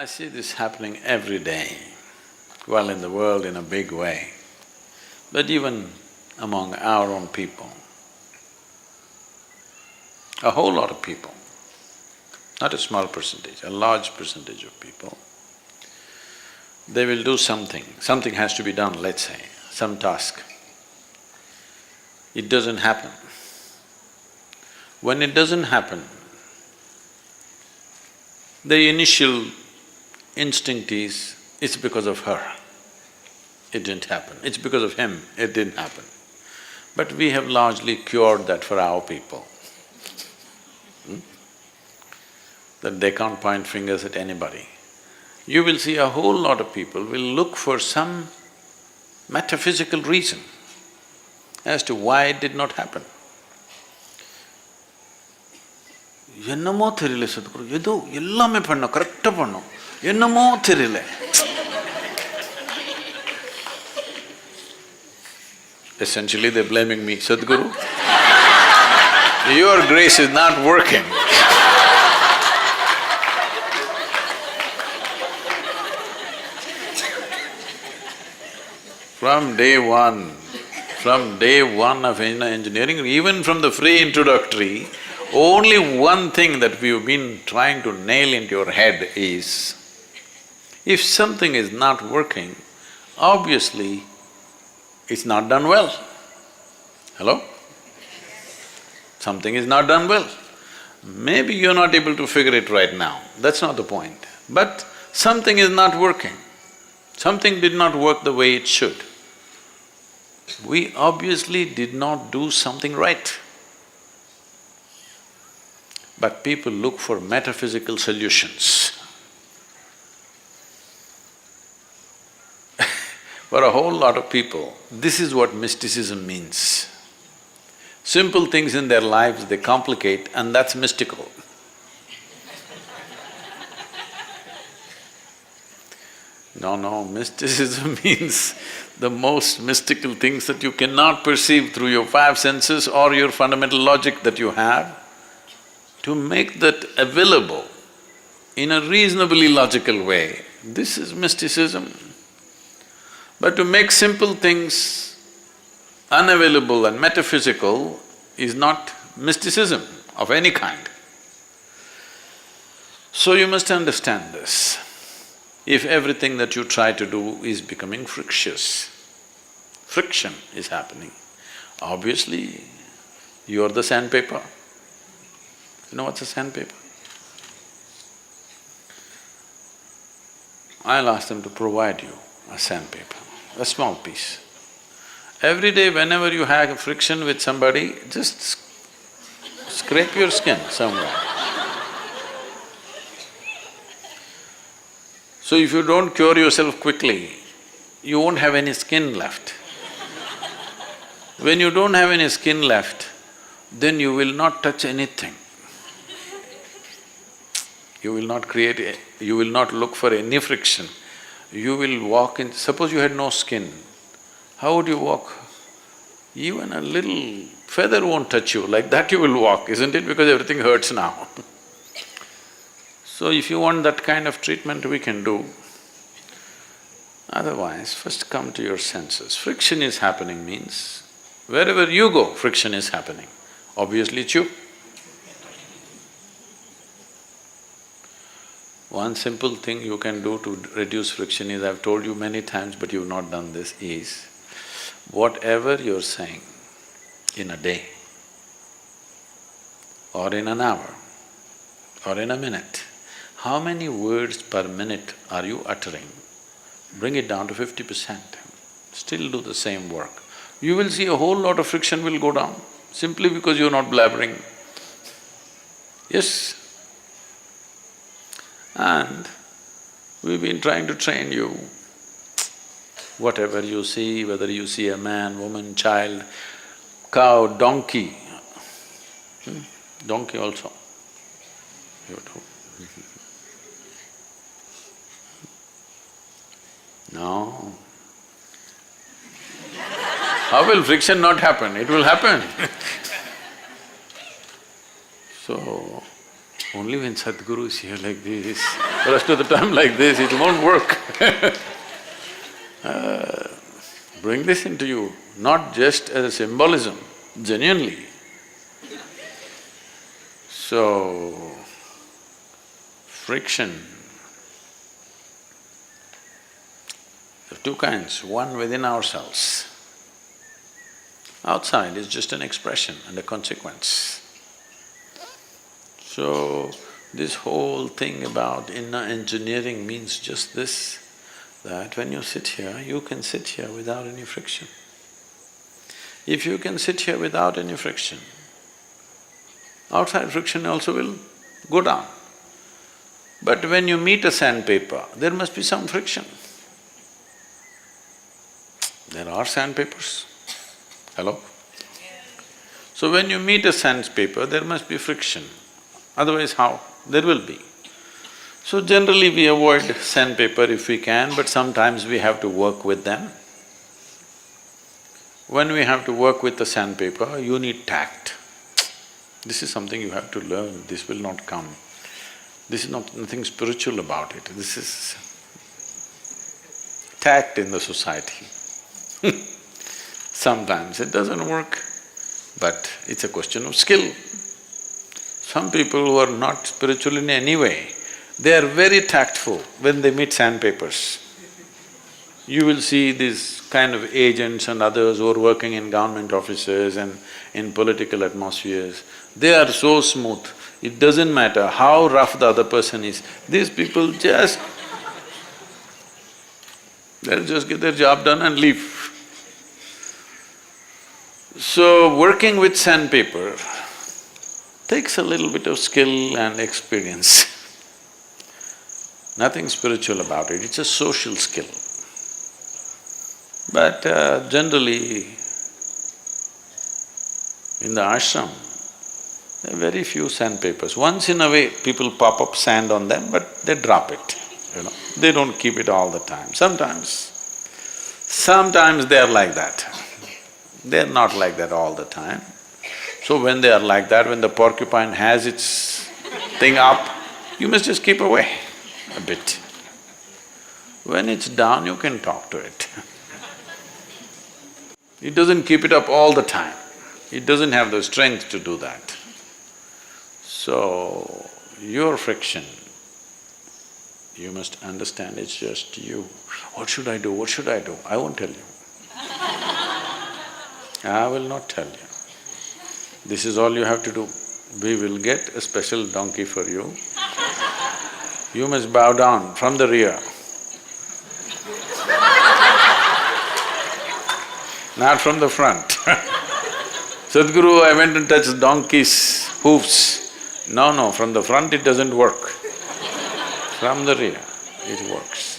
I see this happening every day, well, in the world in a big way, but even among our own people. A whole lot of people, not a small percentage, a large percentage of people, they will do something has to be done, let's say, some task. It doesn't happen. When it doesn't happen, the initial instinct is, it's because of her, it didn't happen, it's because of him, it didn't happen. But we have largely cured that for our people. That they can't point fingers at anybody. You will see a whole lot of people will look for some metaphysical reason as to why it did not happen. என்னமோ தெரியல சத்குரு, ஏதோ எல்லாமே பண்ணோம், கரெக்டா பண்ணோம், என்னமோ தெரியல. Essentially they're blaming me, Sadhguru, your grace is not working. From day one of engineering, even from the free introductory, only one thing that we've been trying to nail into your head is, if something is not working, obviously it's not done well. Hello? Something is not done well. Maybe you're not able to figure it right now, that's not the point. But something is not working. Something did not work the way it should. We obviously did not do something right. But people look for metaphysical solutions. For a whole lot of people, this is what mysticism means. Simple things in their lives they complicate, and that's mystical. No, mysticism means the most mystical things that you cannot perceive through your five senses or your fundamental logic that you have. To make that available in a reasonably logical way, this is mysticism. But to make simple things unavailable and metaphysical is not mysticism of any kind. So you must understand this. If everything that you try to do is becoming frictious, friction is happening, obviously you're the sandpaper. You know what's a sandpaper? I'll ask them to provide you a sandpaper, a small piece. Every day whenever you have friction with somebody, just scrape your skin somewhere. So if you don't cure yourself quickly, you won't have any skin left. When you don't have any skin left, then you will not touch anything. You will not you will not look for any friction. You will walk in… Suppose you had no skin, how would you walk? Even a little feather won't touch you, like that you will walk, isn't it? Because everything hurts now. So if you want that kind of treatment, we can do. Otherwise, first come to your senses. Friction is happening means, wherever you go, friction is happening. Obviously it's you. One simple thing you can do to reduce friction is, I've told you many times but you've not done this, is whatever you're saying in a day, or in an hour, or in a minute, how many words per minute are you uttering? Bring it down to 50%, still do the same work. You will see a whole lot of friction will go down, simply because you're not blabbering. Yes. And we've been trying to train you. Whatever you see, whether you see a man, woman, child, cow, donkey, donkey also, you do. No. How will friction not happen? It will happen. So, Only when Sadhguru is here like this, the rest of the time like this, it won't work. Bring this into you, not just as a symbolism, genuinely. So, friction, there are two kinds, one within ourselves. Outside is just an expression and a consequence. So, this whole thing about inner engineering means just this, that when you sit here, you can sit here without any friction. If you can sit here without any friction, outside friction also will go down. But when you meet a sandpaper, there must be some friction. There are sandpapers. Hello? So when you meet a sandpaper, there must be friction. Otherwise how? There will be. So generally we avoid sandpaper if we can, but sometimes we have to work with them. When we have to work with the sandpaper, you need tact. This is something you have to learn, this will not come. This is nothing spiritual about it, this is tact in the society. Sometimes it doesn't work, but it's a question of skill. Some people who are not spiritual in any way, they are very tactful when they meet sandpapers. You will see these kind of agents and others who are working in government offices and in political atmospheres, they are so smooth. It doesn't matter how rough the other person is, these people just… they'll just get their job done and leave. So, working with sandpaper takes a little bit of skill and experience. Nothing spiritual about it, it's a social skill. But generally, in the ashram, there are very few sandpapers. Once in a way, people pop up sand on them, but they drop it, you know. They don't keep it all the time. Sometimes they are like that. They're not like that all the time. So when they are like that, when the porcupine has its thing up, you must just keep away a bit. When it's down, you can talk to it. It doesn't keep it up all the time. It doesn't have the strength to do that. So, your friction, you must understand it's just you. What should I do? What should I do? I won't tell you. I will not tell you. This is all you have to do. We will get a special donkey for you. You must bow down from the rear. Not from the front. Sadhguru, I went and touched donkey's hoofs. No, from the front it doesn't work. From the rear, it works.